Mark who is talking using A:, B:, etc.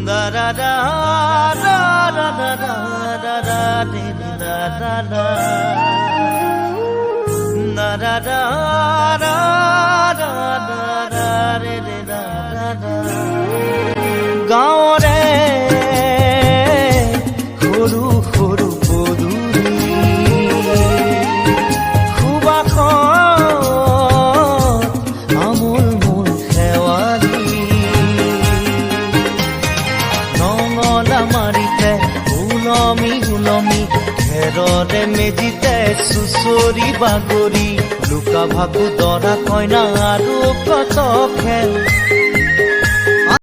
A: da da da da da da da da da da da da da da da da da da re re da da gaore horu horu boduri khuba kho amul mul khewali nongola marite ulomi ঘেৰৰে মেজিতে চুচৰি বাগৰি লুকা ভাকু দৰা কইনা আৰু কত খেল